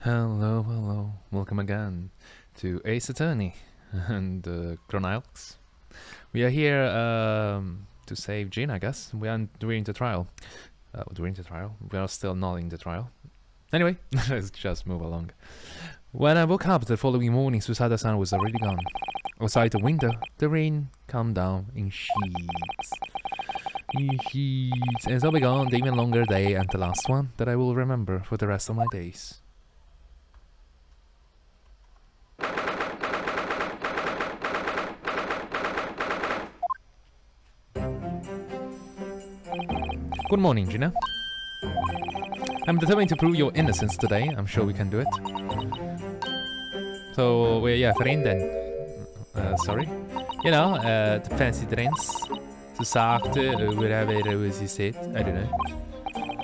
Hello, hello. Welcome again to Ace Attorney and Chronicles. We are here to save Jean, I guess. We are during the trial. We are still not in the trial. Anyway, let's just move along. When I woke up the following morning, Susada-san was already gone. Outside the window, the rain came down in sheets. And so began the even longer day and the last one that I will remember for the rest of my days. Good morning, Gina. I'm determined to prove your innocence today. I'm sure we can do it. So, yeah, vrienden. Sorry. You know, the fancy drinks. Ze zaakte, whatever was he said. I don't know.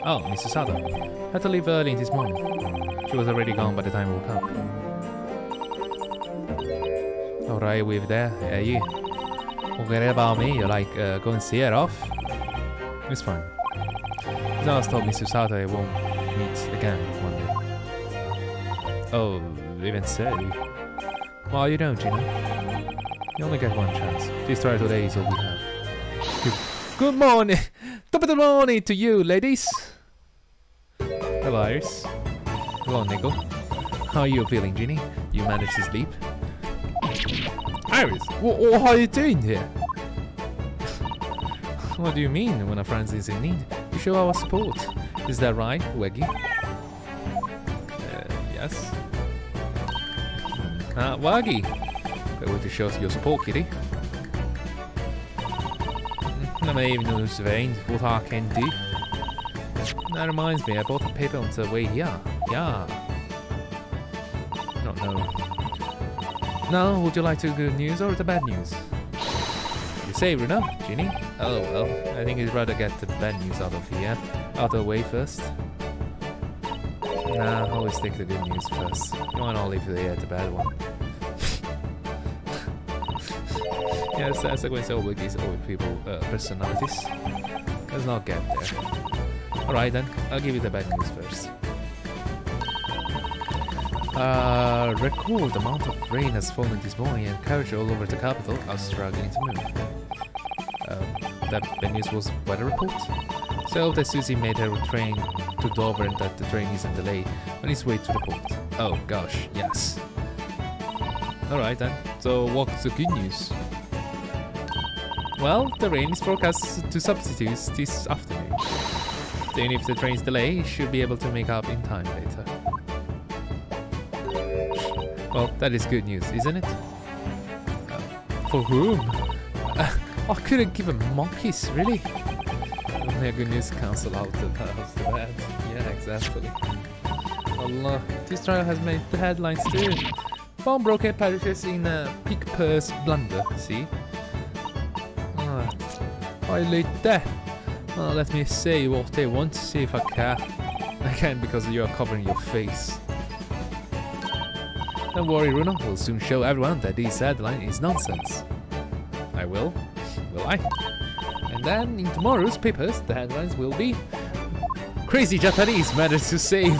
Oh, Miss Susada. Had to leave early this morning. She was already gone by the time we woke up. Alright with there, are you? Forget about me, you're like, go and see her off. It's fine. Zaz told Miss Susada I won't meet again one day. Oh, even so. Well, you know, Gina. You only get one chance. This trial today is all we have. Good morning! Top of the morning to you, ladies! Hello, Iris. Hello, Nickel. How are you feeling, Ginny? You managed to sleep? Iris, what are you doing here? What do you mean, when a friend is in need? We show our support. Is that right, Weggy? Yes. Waggy! Great way to show your support, kitty. I'm even knows what I can do. That reminds me, I bought a paper on the way here. Yeah. Don't know. Now, would you like the good news or the bad news? You say, Runa, Ginny? Oh well, I think you'd rather get the bad news out of here, out of the way first. Nah, always take the good news first. You want to leave the bad one. Yes, that's like when it's all wikis, all people personalities. Let's not get there. Alright then, I'll give you the bad news first. Record amount of rain has fallen this morning and carriages all over the capital are struggling to move. That bad news was weather report. So that Susie made her train to Dover and that the train isn't delayed on its way to the port. Oh gosh, yes. Alright then, so what's the good news? Well, the rain is forecast to substitute this afternoon. Then if the train's delayed, it should be able to make up in time later. Well, that is good news, isn't it? For whom? I couldn't give a monkeys, really? Only a good news cancel out the bad. Yeah, exactly. Allah, this trial has made the headlines too. Pawnbroker perishes in a pig purse blunder, see? I laid there. Let me say what they want, see if I can. I can't because you are covering your face. Don't worry, Runo, we'll soon show everyone that this headline is nonsense. I will. Will I? And then in tomorrow's papers, the headlines will be Crazy Japanese managed to save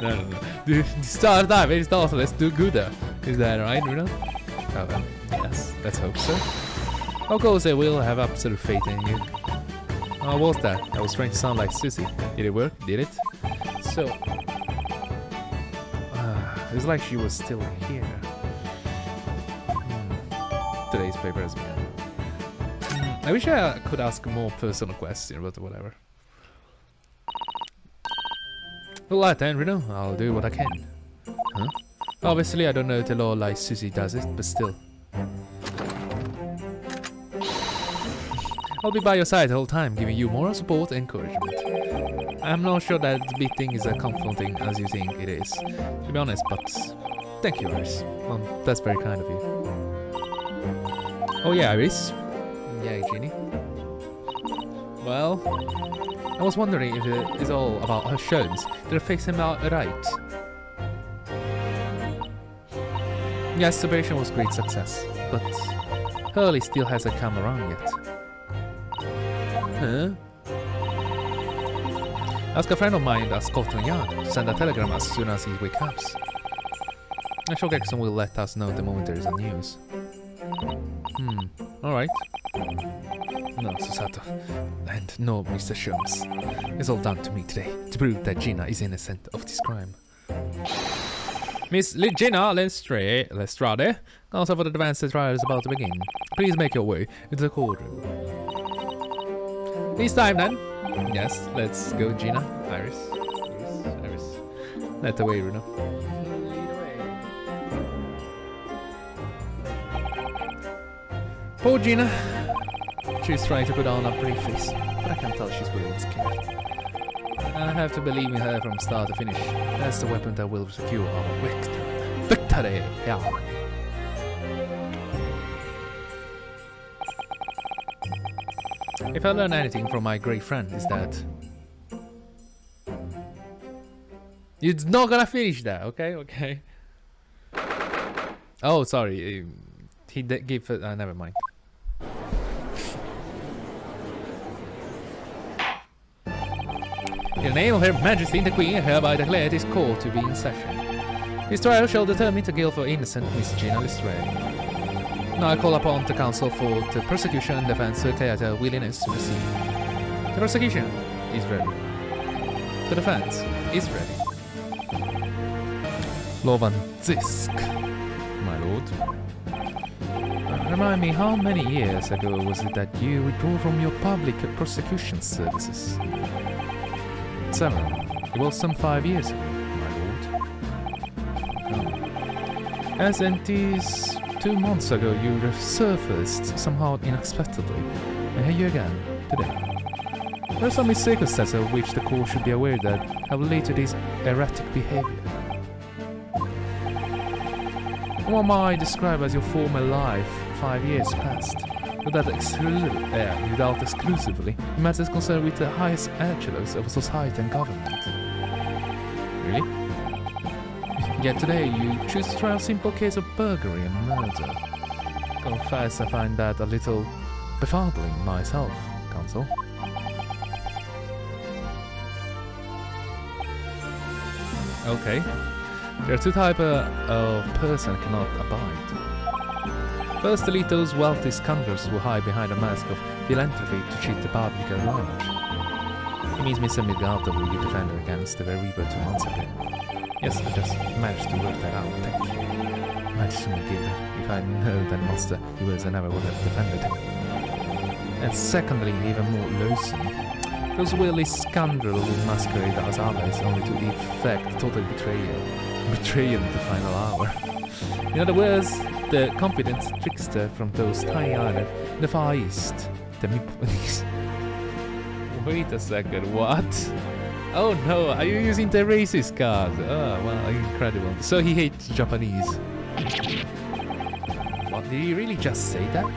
no. The star diver is thoughtless do gooder. Is that right, Runo? Oh, yes, let's hope so. Of course I will have absolute faith in you. What was that? I was trying to sound like Susie. Did it work? Did it? So... it's like she was still here. Today's paper has been... I wish I could ask a more personal question, but whatever. Alright then, Reno. I'll do what I can. Huh? Obviously I don't know the law like Susie does it, but still. I'll be by your side the whole time, giving you moral support and encouragement. I'm not sure that the big thing is as confronting as you think it is, to be honest, but thank you, Iris. Well, that's very kind of you. Oh yeah, Iris. Yeah, Ginny. Well, I was wondering if it is all about her shows. Did her face him out right? Yes, the operation was a great success, but Hurley still hasn't come around yet. Huh? Ask a friend of mine at Scotland Yard to send a telegram as soon as he wakes up. I'm sure Gregson will let us know the moment there is a news. Alright. No, Susato. And no, Mr. Sholmes. It's all down to me today, to prove that Gina is innocent of this crime. Miss Gina Lestrade, counsel for the defense trial is about to begin. Please make your way into the courtroom. This time then. Yes, let's go, Gina. Iris. Let the way, Runo. Poor Gina. She's trying to put on a brave face, but I can tell she's really scared. I have to believe in her from start to finish. That's the weapon that will secure our victory! Yeah. If I learn anything from my great friend, is that you're not gonna finish that, okay? Okay. Oh, sorry. He gave. Never mind. In the name of Her Majesty the Queen, I hereby declare this court to be in session. This trial shall determine the guilt of innocent Miss Gina Lestrade. Now I call upon the counsel for the prosecution and defense to declare their willingness to proceed. The prosecution is ready. The defense is ready. Lovanzisk, my lord. Remind me, how many years ago was it that you withdrew from your public prosecution services? 7. It was some 5 years ago, my lord. Oh. As it is 2 months ago, you resurfaced somehow unexpectedly. And here you again, today. There are some circumstances of which the court should be aware that have led to this erratic behavior. What might I describe as your former life 5 years past? Without exclusively in matters concerned with the highest echelons of society and government. Really? Yet today you choose to try a simple case of burglary and murder. Confess I find that a little befuddling myself, counsel. Okay. There are two types of person I cannot abide. First, delete those wealthy scoundrels who hide behind a mask of philanthropy to cheat the public at large. It means Mr. Migato who you defended against the Reaper 2 months ago. Yes, I just managed to work that out, thank you. Managed to make it. If I know that monster, he would have never would have defended him. And secondly, even more loathsome, those willy scoundrels who masquerade as allies only to effect total betrayal. Betrayal in the final hour. In other words, the confident trickster from those tiny islands in the Far East. The Meeponies. Wait a second, what? Oh no, are you using the racist card? Oh, well, incredible. So he hates Japanese. What, did he really just say that?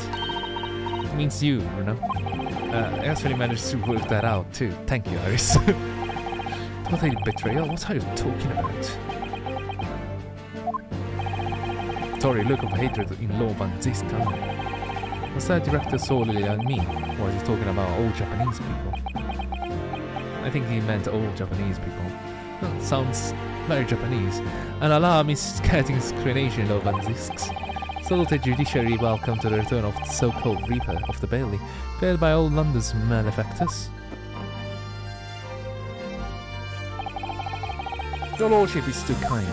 It means you know. I actually managed to work that out too. Thank you, Iris. Total betrayal? What are you talking about? Sorry, look of hatred in Lovanzisk. Was that directed solely at me, or is he talking about all Japanese people? I think he meant all Japanese people. Well, sounds very Japanese. And allow me scatting explanation, Lovanzisks. So the judiciary welcome to the return of the so-called Reaper of the Bailey, failed by all London's malefactors. Your lordship is too kind.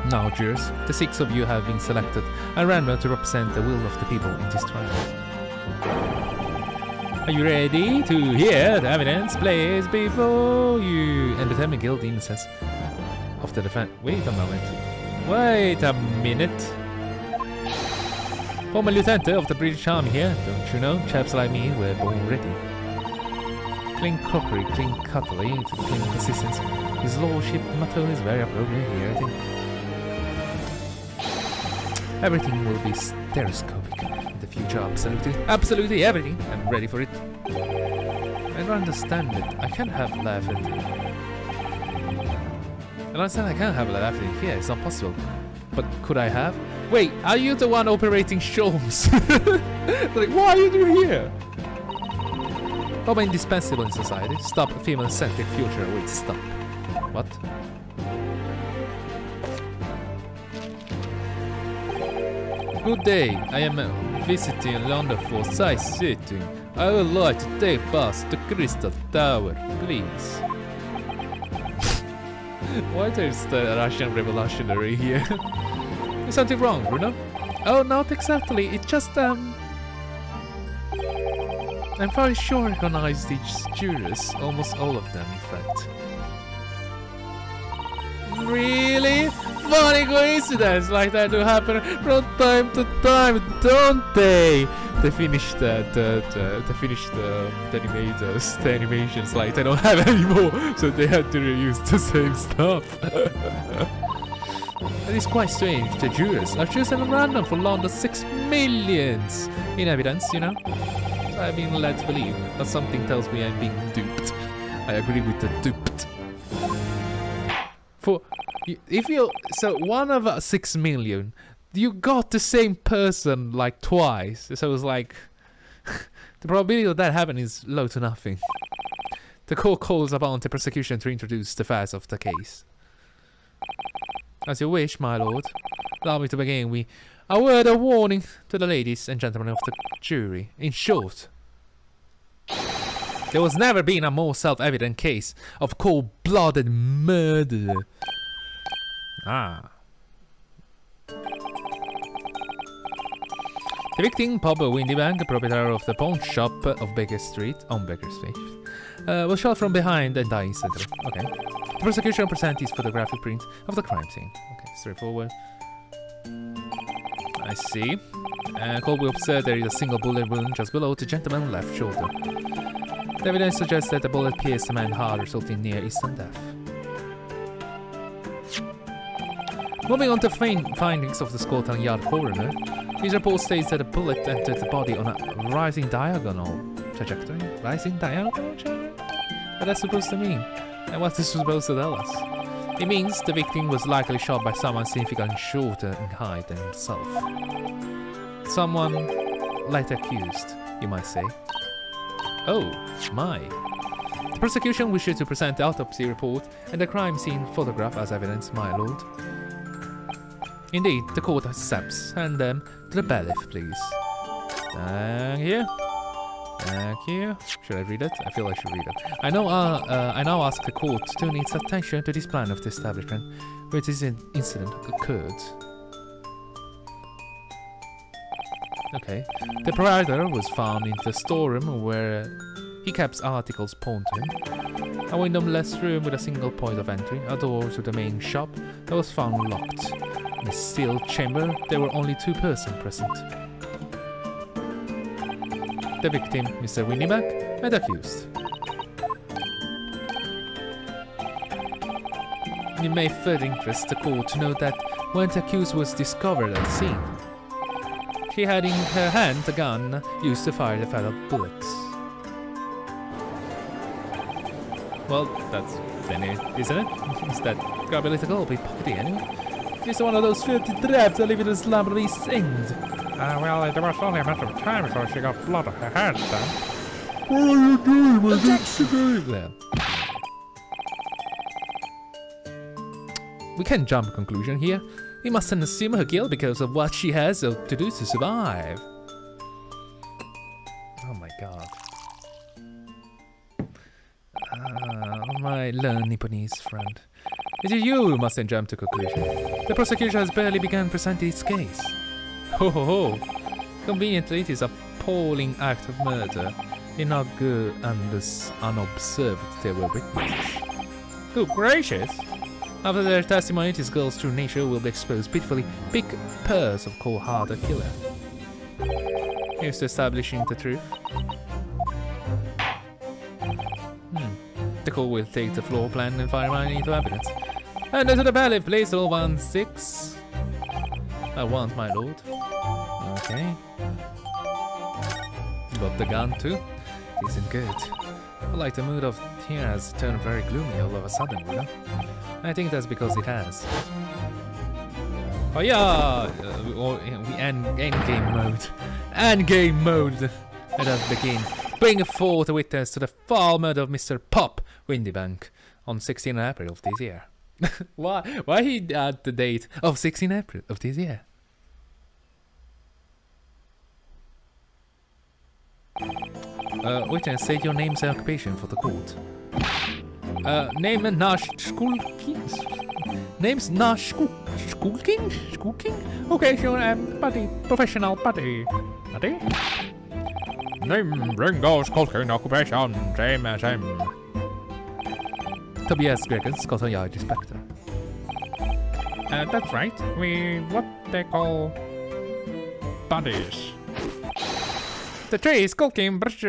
Now, jurors, the 6 of you have been selected at random to represent the will of the people in this trial. Are you ready to hear the evidence placed before you and determine guilt innocence of the defense? Wait a moment. Wait a minute. Former lieutenant of the British Army here, don't you know? Chaps like me were born ready. Clean crockery, clean cutlery, to clean consistency. His lordship motto is very appropriate here, I think. Everything will be stereoscopic in the future, absolutely. Absolutely everything. I'm ready for it. I don't understand it. I can't have laughed at it. I understand I can't have laughed at it here. It's not possible. But could I have? Wait, are you the one operating Sholmes? Like, what are you doing here? But indispensable in society. Stop female-centric future. Wait, stop. What? Good day. I am visiting London for sightseeing. I would like to take bus to Crystal Tower, please. Why there's the Russian revolutionary here? Is something wrong, Bruno? Oh, not exactly. It's just I'm very sure I recognize these jurors. Almost all of them, in fact. Really? Funny coincidence like that do happen from time to time, don't they? They finished the animations like they don't have anymore, so they had to reuse the same stuff. It is quite strange. The jurors are chosen at random for London's 6 million in evidence, you know. So I've been led to believe, but something tells me I'm being duped. I agree with the duped. For if you one of 6 million, you got the same person like twice. So it was like the probability of that happening is low to nothing. The court calls upon the prosecution to introduce the facts of the case. As you wish, my lord. Allow me to begin with a word of warning to the ladies and gentlemen of the jury. In short, there was never been a more self-evident case of cold-blooded murder. Ah. The victim, Bob Windybank, proprietor of the pawn shop of Baker Street, on Baker Street, was shot from behind and died instantly. Okay. The prosecution presents his photographic print of the crime scene. Okay, straightforward. I see. Colby observed there is a single bullet wound just below the gentleman's left shoulder. The evidence suggests that the bullet pierced the man's heart, resulting in near-instant death. Moving on to findings of the Scotland Yard coroner, his report states that the bullet entered the body on a rising diagonal trajectory. Rising diagonal trajectory? What that's supposed to mean? And what's this supposed to tell us? It means the victim was likely shot by someone significantly shorter in height than himself. Someone light accused, you might say. Oh, my. The prosecution wishes to present the autopsy report and the crime scene photograph as evidence, my lord. Indeed, the court accepts. Hand them to the bailiff, please. Thank you. Thank you. Should I read it? I feel I should read it. I now ask the court to turn its attention to this plan of the establishment where this incident occurred. Okay. The proprietor was found in the storeroom where he kept articles pawned to him. A windowless room with a single point of entry, a door to the main shop that was found locked. In a sealed chamber, there were only 2 persons present. The victim, Mr. Windybank, and the accused. It may further interest the court to note that when the accused was discovered at the scene, she had in her hand the gun used to fire the fatal bullets. Well, that's funny, isn't it? Is that political? Be pockety anyway? It's one of those filthy traps that live in the slum of East End. Well, it was only a matter of time before she got blood on her hands, then. What are you doing with it? We can't jump to a conclusion here. We mustn't assume her guilt because of what she has to do to survive. Oh my god. My learned Nipponese friend. It is you who mustn't jump to conclusion. The prosecution has barely begun presenting its case. Ho ho ho! Conveniently, it is an appalling act of murder. Did not go unobserved they were witnesses. Good gracious! After their testimony, this girl's true nature will be exposed pitifully. Big purse of cold-hearted killer. Here's to establishing the truth. The court will take the floor plan and fire mine into evidence. And to the bailiff, please, 016. I want, my lord. Okay. Got the gun too. Isn't good. I like the mood of here has turned very gloomy all of a sudden, you know? I think that's because it has. Oh yeah! We end game mode. End game mode! Let us begin. bring forth a witness to the foul murder of Mr. Pop Windybank on 16 April of this year. Why he add the date of 16 April of this year? Witness, state your names and occupation for the court. Name Nash Skulking. Name's Nash Skulking? Skulking? Occasion buddy. Professional buddy. Buddy? Name Ringo Skulking. Occupation same. Tobias Gregan, Scotland Yard Inspector. That's right. We what they call buddies. The tree Skulking Brush.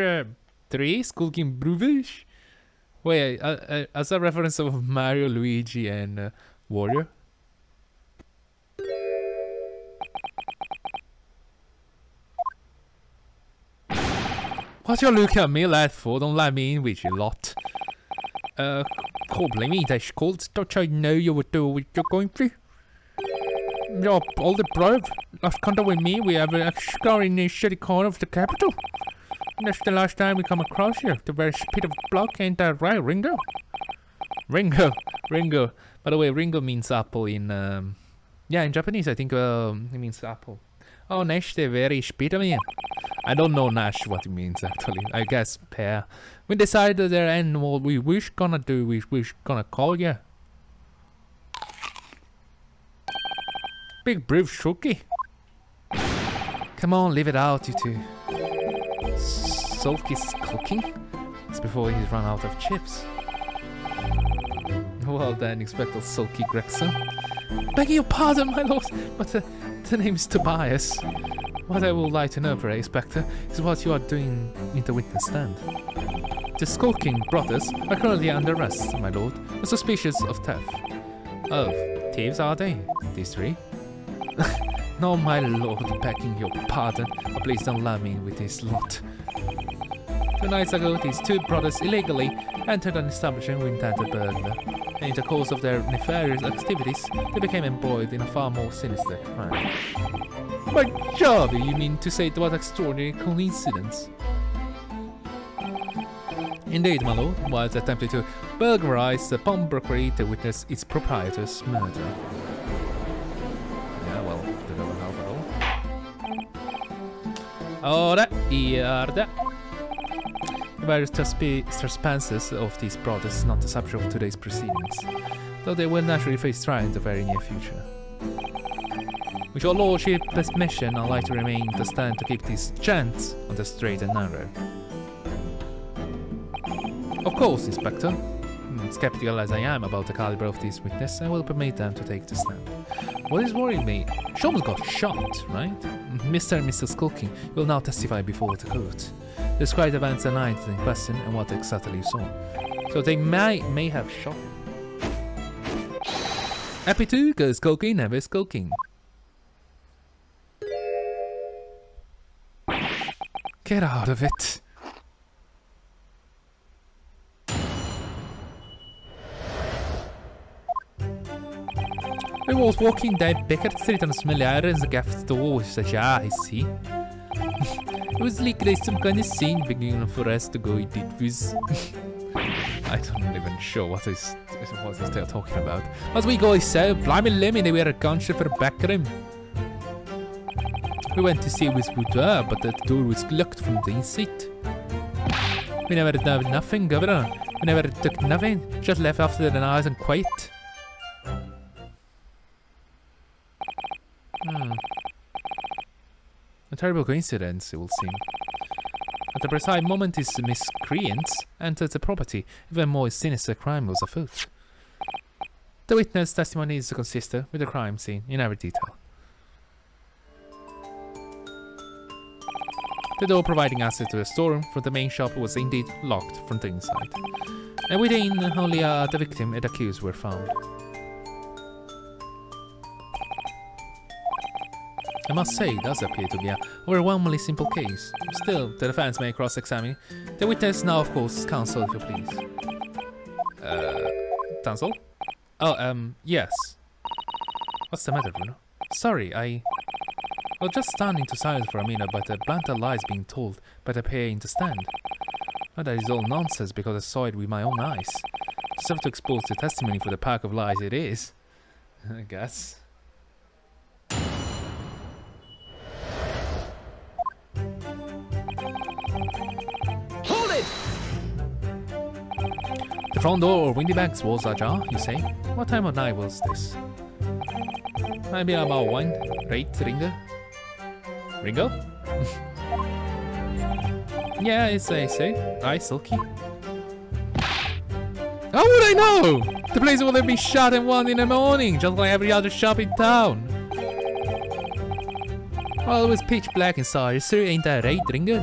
Tree Skulking Bruvish. Wait, as a reference of Mario, Luigi, and Wario. What you looking at me, lad, for? Don't let me in with you lot. Can't blame me, Dash Colts. Don't you know you would do what you're going through? You're older bro. Last contact with me, we have a scar in the shitty corner of the capital. That's the last time we come across you. The very spit of block, ain't that right, Ringo? Ringo. By the way, Ringo means apple in yeah, in Japanese I think it means apple. Oh, Nash, the very spit of me. I don't know Nash what it means actually. I guess pear. We decided there and what we wish gonna do, we wish gonna call you. Big brave Shuki. Come on, leave it out, you two. Sulky's cooking? It's before he's run out of chips. Well then, Inspector Sulky Gregson. Begging your pardon, my lord, but the name is Tobias. What I would like to know, Pray Inspector, is what you are doing in the witness stand. The Skulking brothers are currently under arrest, my lord, and suspicious of theft. Oh, thieves are they, these three? No, my lord, begging your pardon, but please don't let me in with this lot. 2 nights ago, these two brothers illegally entered an establishment with intent to burglar. And in the course of their nefarious activities, they became embroiled in a far more sinister crime. By Jove, you mean to say what extraordinary coincidence? Indeed, my lord, was attempting to burglarize the pawnbrokery to witness its proprietor's murder. Yeah, well, they don't help at all. Ora, iarda. Various trespassers of these brothers is not the subject of today's proceedings, though they will naturally face trial in the very near future. With your lordship's permission, I'd like to remain the stand to keep these gents on the straight and narrow. Of course, Inspector. Skeptical as I am about the caliber of these witnesses, I will permit them to take the stand. What is worrying me? Sholmes got shot, right? Mr. and Mrs. Skulking will now testify before the court. Describe the events and night in question and what exactly you saw. So they may have shot him. Happy to, cause Skulking never Skulking. Get out of it. I was walking down Beckett Street on a smell irons against the wall, such I see. It was like there's some kind of scene beginning for us to go eat it with. I don't even sure what is they talking about. As we go so, blimey lemon, they were a gunshot for a back room. We went to see his boudoir, but the door was locked from the inside. We never did nothing, Governor. We never took nothing, just left after the night and quiet. A terrible coincidence, it will seem. At the precise moment his miscreants entered the property, even more sinister crime was afoot. The witness testimony is consistent with the crime scene in every detail. The door providing access to the storeroom from the main shop was indeed locked from the inside, and within only the victim and accused were found. I must say, it does appear to be a overwhelmingly simple case. Still, the defense may cross-examine. The witness now, of course, counsel, if you please. Counsel? Oh, yes. What's the matter, Bruno? Sorry, I was just standing to silence for a minute, but a blunt lies being told by the pair in the stand. Oh, that is all nonsense because I saw it with my own eyes. Just have to expose the testimony for the pack of lies it is. I guess. Hold it! The front door of Windybank's was ajar, you say? What time of night was this? Maybe about 1, right, Ringo? Ringo? Yeah, it's a so. Right, Silky. How would I know? The place will be shut at 1 in the morning, just like every other shop in town. Well, it was pitch black inside, so ain't that right, Ringo?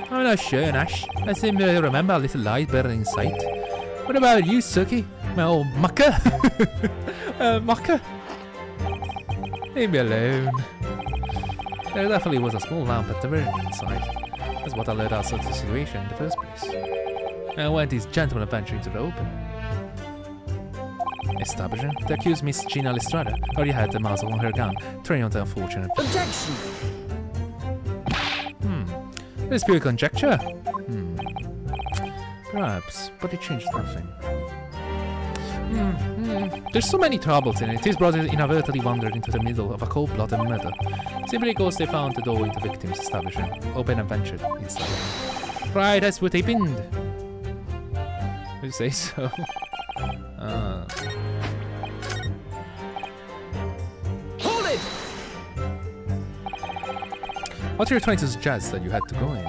I'm not sure, Nash. I seem to remember a little light burning inside. What about you, Suki? My old mucker? Mucker? Leave me alone. There definitely was a small lamp at the very inside. That's what led us to the situation in the first place. And when this gentleman ventured into the open. Establishing, they accused Miss Gina Lestrada already had the muzzle on her gun, turning on the unfortunate. Objection! This pure conjecture? Perhaps, but it changed nothing. There's so many troubles in it. His brother inadvertently wandered into the middle of a cold-blooded murder. Simply because they found the door into the victim's establishment, open and ventured inside. Right, that's what happened. You say so? Hold it! What you're trying to suggest that you had to go in?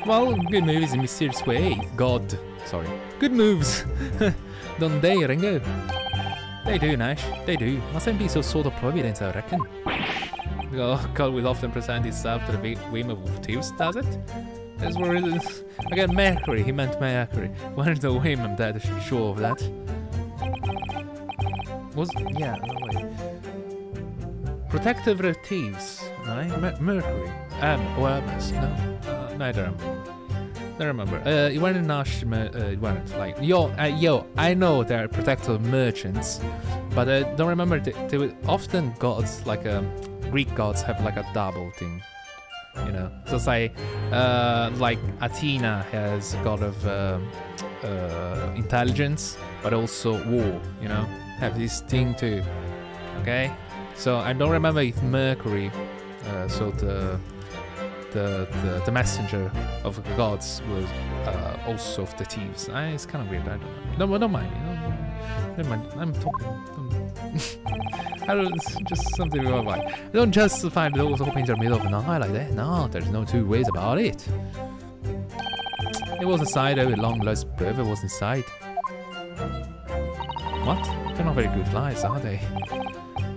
Well, good moves in a mysterious way. Sorry. Good moves. Don't they, Ringo? They do, Nash. They do. Mustn't be so sort of providence, I reckon. Oh, God will often present itself to the whim of thieves, does it? That's where it is. Again, Mercury. He meant Mercury. Where's the whim? I'm dead sure of that. Yeah, no way. Protective of thieves, right? Mercury. Or Immerse. No, neither. I remember. It weren't Nash. It weren't like yo. I know they're protective merchants, but I don't remember. They were often gods like Greek gods have like a double thing, you know. So it's like Athena has a god of intelligence, but also war. You know, have this thing too. Okay, so I don't remember if Mercury, so the messenger of the gods was also of the thieves. It's kind of weird. I don't know. No, don't mind me. Never mind. I'm talking. I don't. Just something with my mind. I don't justify the doors open in the middle of the night like that. No, there's no two ways about it. It was inside. Our long lost brother was inside. What? They're not very good lies, are they?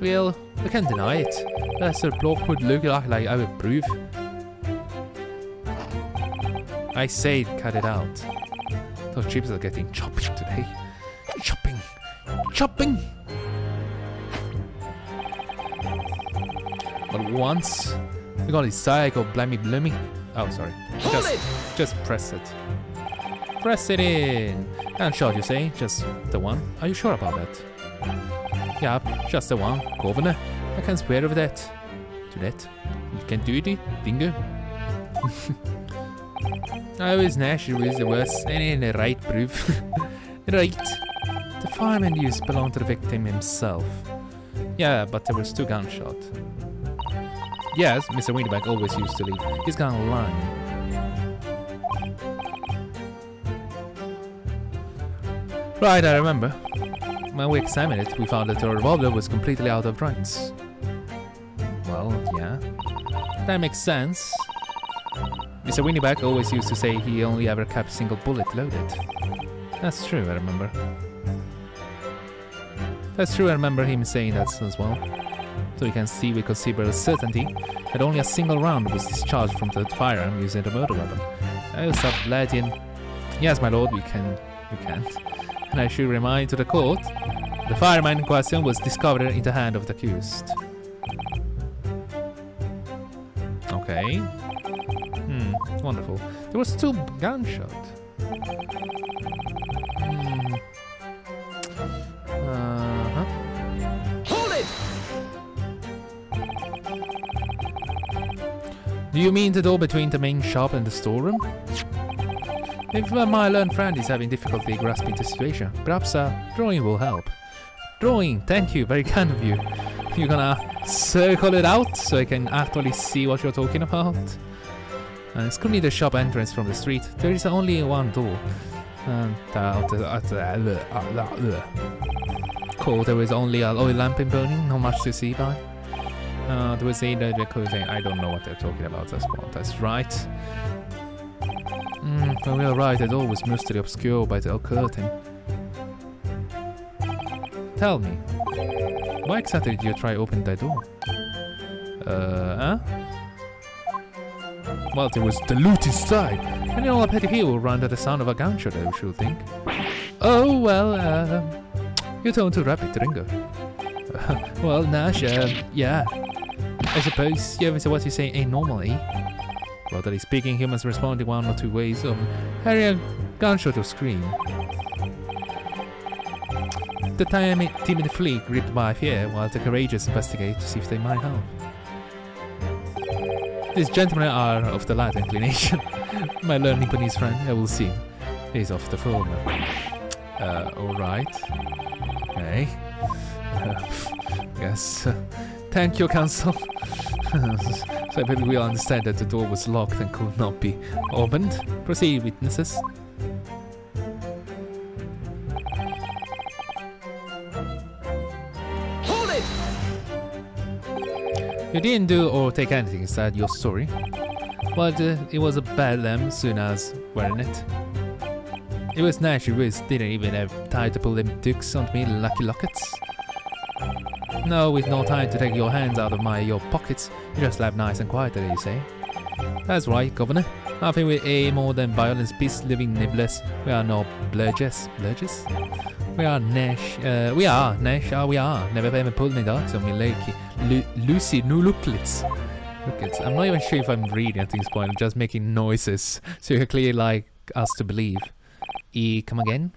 Well, we can't deny it. That's a block would look like I would prove. I say cut it out. Those chips are getting choppy today. Chopping! But once we got this cycle, blimey. Oh, sorry. Just press it. Press it in. Gunshot, you say? Just the one? Are you sure about that? Yeah, just the one, Governor. I can swear over that. To that? You can do it, Dingo. I always Nash is the worst, and in the right proof. Right. The fireman used belonged to the victim himself. Yeah, but there was 2 gunshots. Yes, Mr. Windyback always used to leave his gun lying. Right, I remember. When we examined it, we found that the revolver was completely out of rounds. Well, yeah. That makes sense. Mr. Windyback always used to say he only ever kept a single bullet loaded. That's true, I remember. That's true, I remember him saying that as well. So you can see with considerable certainty that only a single round was discharged from the firearm using the murder weapon. I was up Latin. Yes, my lord, we can't. And I should remind to the court, the fireman in question was discovered in the hand of the accused. Okay. Wonderful. There was 2 gunshots. Hold it! Do Do you mean the door between the main shop and the storeroom? If my learned friend is having difficulty grasping the situation, perhaps drawing will help. Drawing, thank you, very kind of you. You're gonna circle it out so I can actually see what you're talking about. It's currently the shop entrance from the street. There is only one door. Cool, there is only an oil lamp burning, not much to see by. There was a I don't know what they're talking about, that's right. Well, we are right, the door was mostly obscured by the curtain. Tell me, why exactly did you try opening that door? Well, there was the loot inside, and all the petty people ran to the sound of a gunshot, I should think. Oh, well, you turned too rapid, Ringo. Well, Nash, yeah. I suppose what you say ain't normal, eh? Broadly speaking, humans respond in one or two ways: hearing a gunshot or scream. The timid fleet gripped by fear, while the courageous investigate to see if they might help. These gentlemen are of the latter inclination. My learned Nipponese friend, I will see. He's of the former. Alright. Okay. Yes. Thank you, Counsel. So I believe we all understand that the door was locked and could not be opened. Proceed, witnesses. Hold it! You didn't do or take anything, is that your story? Well, it was a bad lamb soon as, weren't it? It was nice you didn't even have time to pull them dukes onto me, lucky lockets. No, with no time to take your hands out of your pockets, you just left nice and quietly, you say? That's right, Governor. Nothing we aim more than violence, peace, living nibblers. We are no bludgers. Bludgers? We are Nash. We are Nash. We are. Never ever pulled me dogs on me lakey. Lucy, no looklets. Looklets. I'm not even sure if I'm reading at this point. I'm just making noises, so you clearly like us to believe. Come again?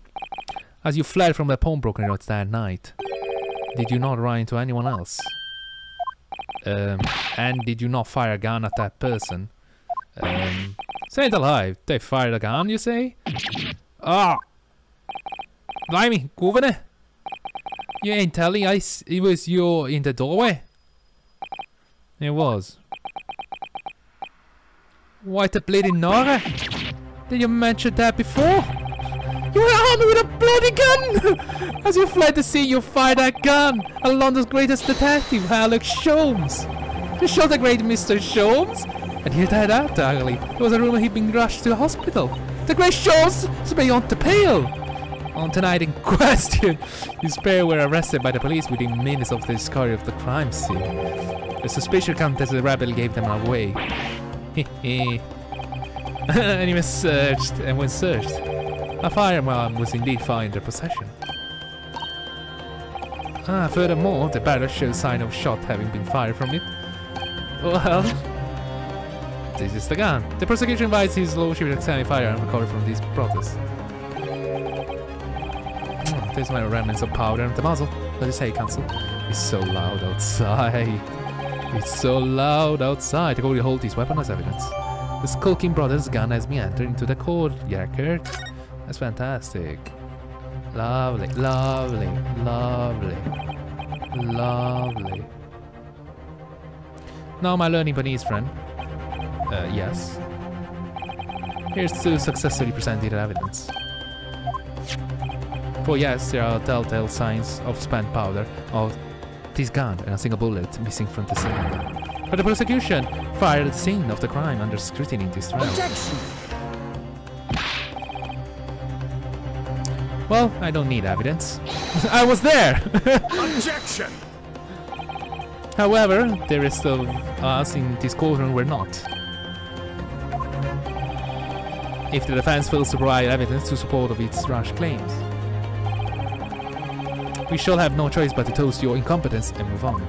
As you fled from the pawnbroker notes that night, did you not run into anyone else? And did you not fire a gun at that person? Say it alive. They fired a gun, you say? Ah! Blimey, Governor! You ain't telling us it was you in the doorway? It was. What the bleeding Nora? Did you mention that before? You were armed with a bloody gun! As you fled the scene, you fired that gun at London's greatest detective, Alex Sholmes. You shot the great Mr. Sholmes? And you died out, ugly. There was a rumor he'd been rushed to the hospital. The great Sholmes is beyond the pale! On tonight in question, his pair were arrested by the police within minutes of the discovery of the crime scene. The suspicion contest the rebel gave them away. Hehe. And he was searched, and when searched, a firearm was indeed found in their possession. Furthermore, the barrel shows sign of shot having been fired from it. Well, this is the gun. The prosecution invites his lordship to examine firearm recovered from these protests. There's my remnants of powder and the muzzle. Let us say, Counsel. It's so loud outside. It's so loud outside. Go hold this weapon as evidence. The skulking brother's gun has been entered into the courtyard. That's fantastic. Lovely, lovely, lovely, lovely. Now, my learning Japanese friend. Yes. Here's two successfully presented evidence. For yes, there are telltale signs of spent powder of this gun and a single bullet missing from the cylinder. But the prosecution fired at the scene of the crime under scrutiny this round. Objection! Well, I don't need evidence. I was there! Objection! However, the rest of us in this courtroom were not. If the defense fails to provide evidence to support of its rash claims, we shall have no choice but to toast your incompetence and move on.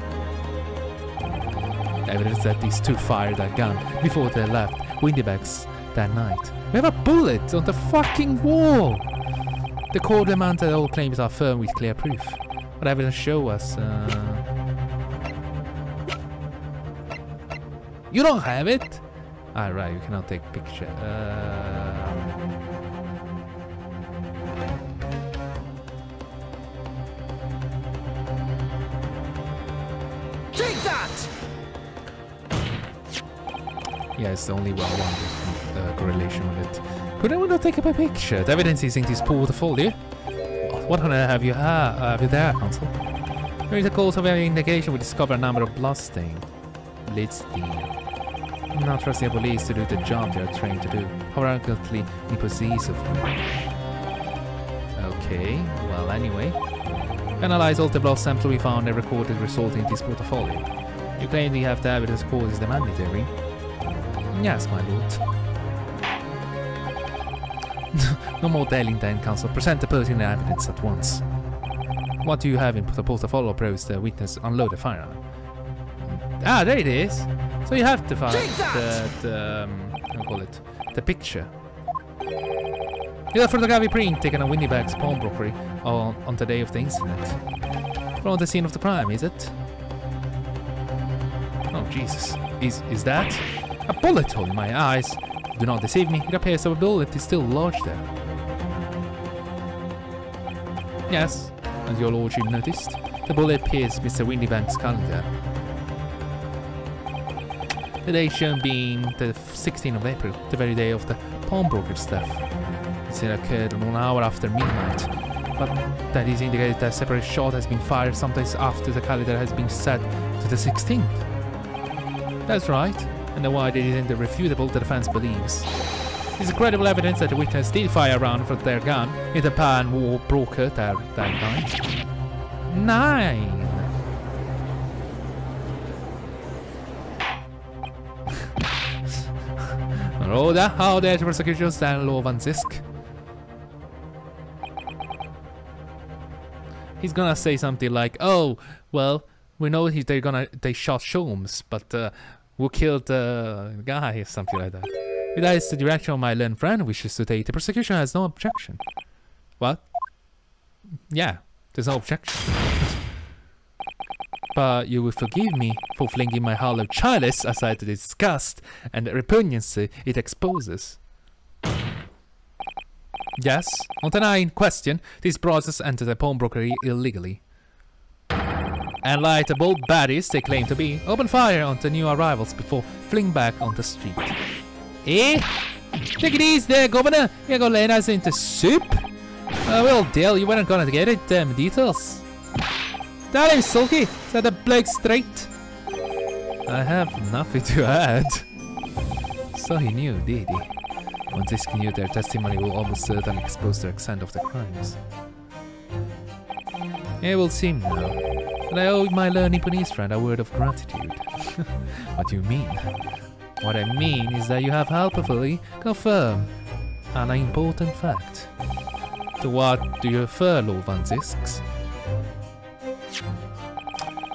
Evidence that these two fired that gun before they left Windybags that night. We have a bullet on the fucking wall! The court demands that all claims are firm with clear proof. What evidence show us? You don't have it? Ah, right, you cannot take picture. Take that! Yeah, it's the only one with correlation with it. Could I want to take up a picture? The evidence is in this portfolio. What on earth have you there, Counsel? During the course of our investigation, we discovered a number of bloodstains. I'm not trusting the police to do the job they are trained to do. Arrogantly impossessive. Okay, well anyway. Analyze all the blood samples we found and recorded resulting in this portfolio. You claim you have the evidence causes the mandatory. Yes, my lord. No more dallying then, Counsel. Present the pertinent evidence at once. What do you have in the portfolio proves the witness unload the firearm? Ah, there it is. So you have to find the picture. It's a photographic print taken at Winnipeg's pawnbrokery on the day of the incident. From the scene of the crime, is it? Oh Jesus! Is that a bullet hole in my eyes? Do not deceive me. It appears that a bullet is still lodged there. Yes, as your lordship noticed, the bullet pierced Mr. Windybank's calendar. The day shown being the 16th of April, the very day of the pawnbroker's death. It occurred 1 hour after midnight, but that is indicated that a separate shot has been fired sometimes after the calendar has been set to the 16th. That's right, and why it isn't irrefutable, the defense believes. It's credible evidence that the witness did fire a round from their gun in the pawnbroker that night. 9! Roda, how dare the prosecution stand law Van Zisk? He's gonna say something like, "Oh, well, we know they shot Sholmes, but who killed the guy?" or something like that. If that is the direction my learned friend wishes to take, the prosecution has no objection. What? Yeah, there's no objection. But you will forgive me for flinging my hollow chalice aside to disgust and the repugnancy it exposes. Yes, on the night in question, these brothers entered the pawnbrokery illegally. And like the bold baddies they claim to be, opened fire on the new arrivals before fleeing back on the street. Eh? Take it easy there, Governor. You're gonna let us into soup? Well, Dale, you weren't gonna get it, details. That is sulky, said the bloke straight. I have nothing to add. So he knew, did he? Once this knew, their testimony will almost certainly expose the extent of the crimes. It will seem now that I owe my learned police friend a word of gratitude. What do you mean? What I mean is that you have helpfully confirmed an important fact. To what do you refer, Lord Van Zisks?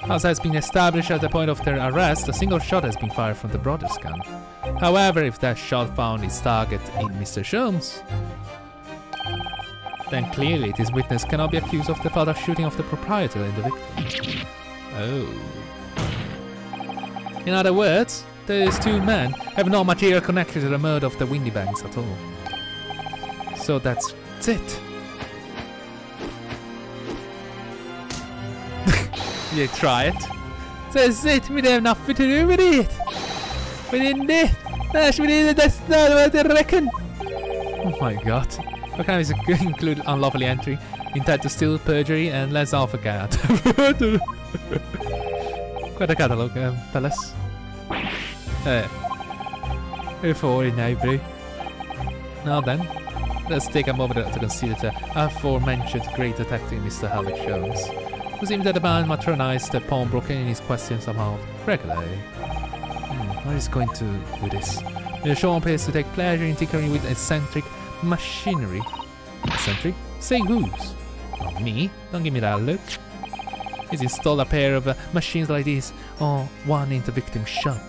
As has been established at the point of their arrest, a single shot has been fired from the brother's gun. However, if that shot found its target in Mr. Sholmes, then clearly this witness cannot be accused of the father shooting of the proprietor and the victim. Oh. In other words, these two men have no material connection to the murder of the Windybanks at all. So that's it. You try it. That's it, we have nothing to do with it. We didn't it. That's not what I reckon. Oh my god. What kind of include unlawfully entry, intent to steal, perjury, and let's not forget. Quite a catalogue, fellas. We're forward now, bro. Now then, let's take a moment to consider the aforementioned great detective Mr. Halleck Sholmes, who seems that the man matronized the pawnbroker in his question somehow regularly. What is going to do this? The show appears to take pleasure in tinkering with eccentric machinery. Eccentric? Say whose? Not me. Don't give me that look. He's installed a pair of machines like this, or one in the victim's shop.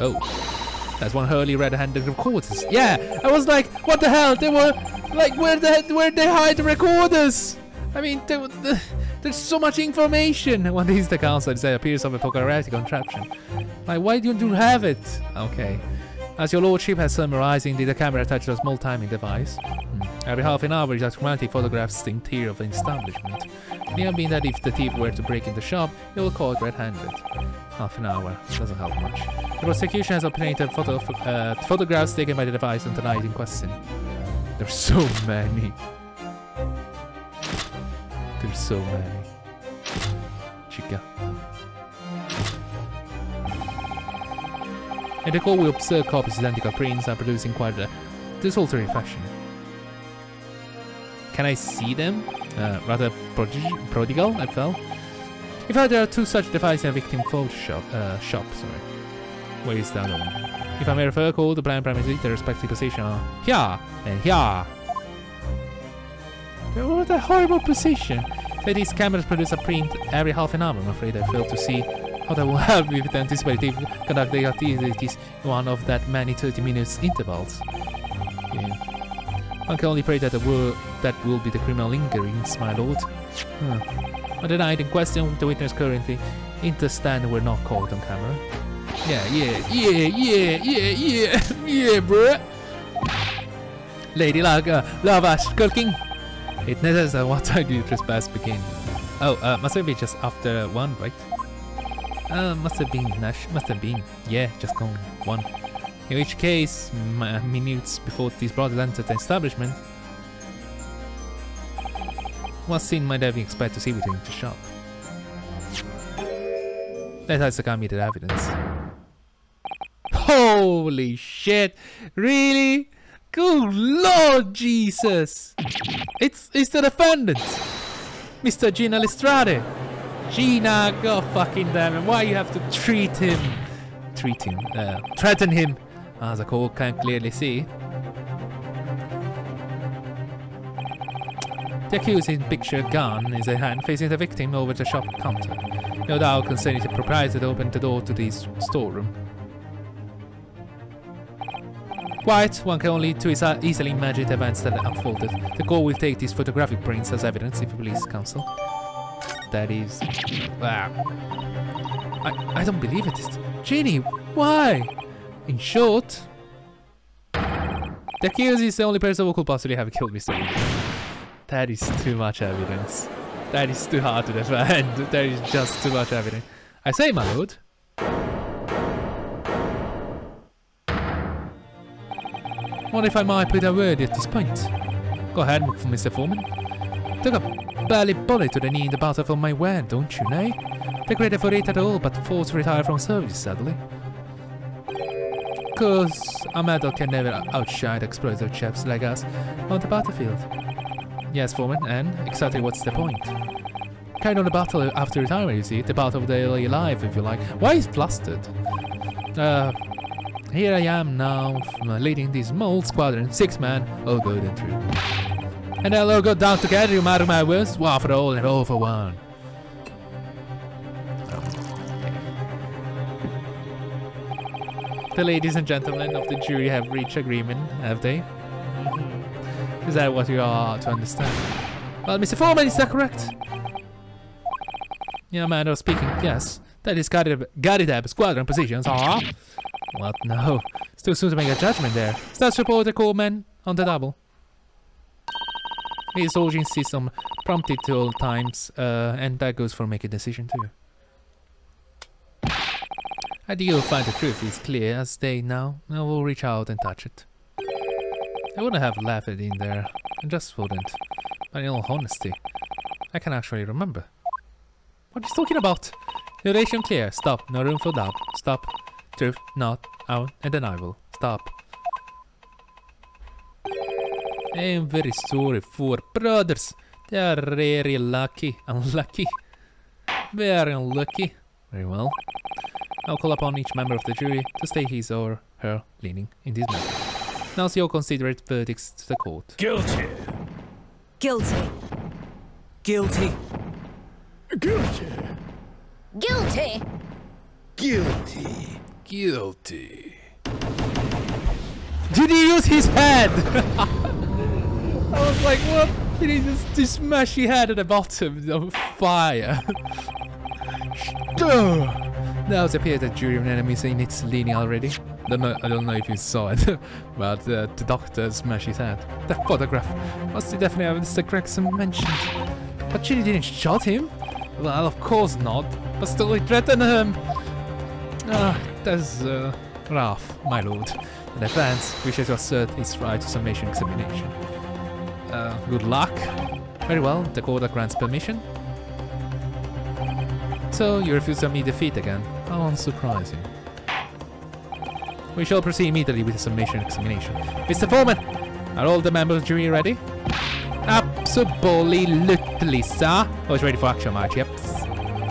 Oh, that's one hurly red-handed recorders. Yeah, I was like, what the hell? They were like, where'd they hide the recorders? I mean, there's so much information. What is the counsel? It appears of a photographic contraption. Like, why don't you have it? Okay. As your lordship has summarizing, the camera attached a small timing device. Every half an hour, it automatically photographs the interior of the establishment. The being that if the thief were to break in the shop, he will caught red-handed. Half an hour doesn't help much. The prosecution has obtained photographs taken by the device on the night in question. There's so many. There's so many. Chica. In the court, we observe copies of identical prints are producing quite a desultory fashion. Can I see them? Rather prodigal, I felt. In fact, there are 2 such devices in a victim photo shop. Sorry. Where is the other one? If I may refer, call the blind premises, their respective position are here and here. What a horrible position! So these cameras produce a print every half an hour. I'm afraid I fail to see what I will have with the anticipated conduct the activities in one of that many 30 minutes intervals. Yeah. I can only pray that that will be the criminal lingerings, my lord. On the night in question, the witness currently in the stand were not caught on camera. Yeah, bruh. Lady Lava Skulking. It necessary what time do you trespass begin? Oh, must have been just after 1, right? Must have been, yeah, just gone 1. In which case, minutes before these brothers entered the establishment, what scene might I expect to see within the shop? That has the committed evidence. Holy shit! Really? Good Lord Jesus! It's the defendant! Mr. Gina Lestrade! Gina, god fucking damn it, why you have to threaten him, as the court can clearly see. The accused in picture gun in his hand facing the victim over the shop counter. No doubt concerning the proprietor to open the door to this storeroom. Quite, one can only too easily imagine the events that unfolded. The court will take these photographic prints as evidence if you please, counsel. That is... wow. I don't believe it. Ginny, why? In short... the accused is the only person who could possibly have killed Mr. Lee. That is too much evidence. That is too hard to defend. There is just too much evidence. I say, my lord. What if I might put a word at this point? Go ahead, Mr. Foreman. Took a belly bullet to the knee in the battle for my word, don't you, nay? The greater for it at all, but forced to retire from service, sadly. 'Cause a medal can never outshine explosive chaps like us on the battlefield. Yes, Foreman, and exactly what's the point? Carried on the battle after retirement, you see, the battle of the early life, if you like. Why is flustered? Here I am now, leading this mold squadron, 6-man, all good and true. And they'll all go down together, you matter my words, one for all and all for one. The ladies and gentlemen of the jury have reached agreement, have they? Is that what you are to understand? Well, Mr. Foreman, is that correct? Yeah, man, I was speaking, yes. That is Garidab squadron positions, huh? What? No. Still soon to make a judgment there. Stats reporter Coleman on the double. His origin system prompted to all times, and that goes for making a decision too. I think you'll find the truth is clear as day now. I will reach out and touch it. I wouldn't have left it in there. I just wouldn't. But in all honesty, I can actually remember. What are you talking about? Duration clear. Stop. No room for doubt. Stop. Truth, not, out, and deniable. Stop. I am very sorry for brothers. They are very unlucky. Very unlucky. Very well. I'll call upon each member of the jury to state his or her leaning in this matter. Now see your considerate verdicts to the court. Guilty. Guilty. Guilty. Guilty. Guilty. Guilty. Guilty. Did he use his head? I was like, what? Did he just smash his head at the bottom of fire? Now it appears that jury unanimous in its leaning already. I don't know if you saw it, but the doctor smashed his head. That photograph must definitely have Mr. Gregson mentioned. But she didn't shot him? Well, of course not, but still he threatened him. That's rough, my lord. The defense wishes to assert its right to summation examination. Good luck. Very well, the court grants permission. So, you refuse to admit defeat again? How unsurprising. We shall proceed immediately with the summation examination. Mr. Foreman, are all the members of the jury ready? Absolutely, sir. I was ready for action, my chips.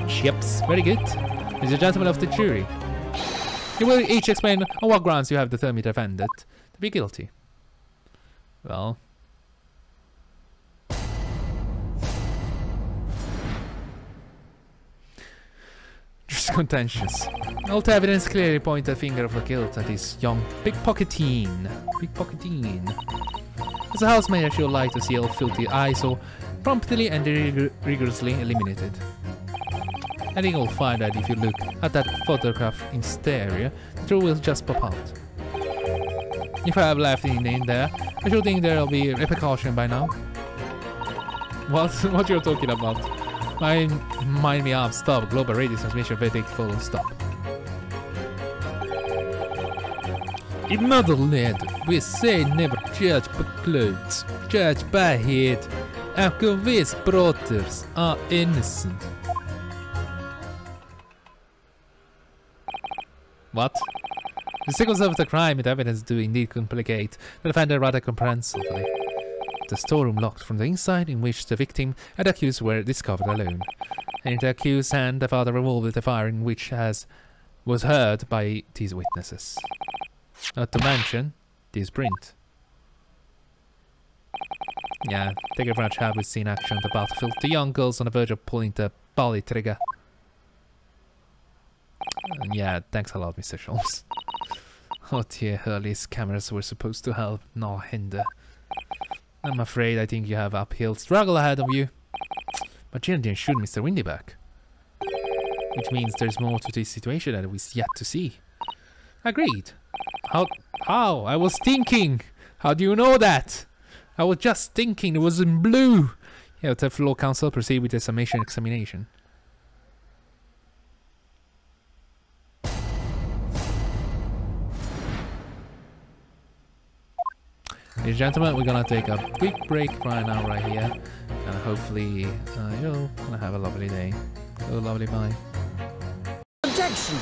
Chips, very good. Mr. Gentlemen of the jury, you will each explain on what grounds you have determined the defendant to be guilty. Well... just contentious. All the evidence clearly point the finger of guilt at this young pickpocketeen. As a housemaid, I should like to see all filthy eyes so promptly and rigorously eliminated. I think you'll find that if you look at that photograph in stereo, the truth will just pop out. If I have left it in there, I should think there'll be repercussion by now. What you're talking about? Mind me of stop global radio transmission verdict full stop. In Motherland, we say never judge by clothes, judge by head, and convince brothers are innocent. What? The sequence of the crime and evidence do indeed complicate the defender rather comprehensively. The storeroom locked from the inside, in which the victim and the accused were discovered alone. And in the accused's hand, the father revolver the firing, which was heard by these witnesses. Not to mention this print. Yeah, take a very much have we seen action on the battlefield. The young girls on the verge of pulling the bullet trigger. Yeah, thanks a lot, Mr. Sholmes. Oh dear, Hurley's cameras were supposed to help, not hinder. I'm afraid I think you have uphill struggle ahead of you. But Jill didn't shoot Mr. Windyback. Which means there's more to this situation that we've yet to see. Agreed. How? I was thinking! How do you know that? I was just thinking, it was in blue! Yeah, the floor counsel proceed with the summation examination. Ladies and gentlemen, we're gonna take a quick break right now, right here. And hopefully, you're gonna have a lovely day. Have a lovely bye. Objection!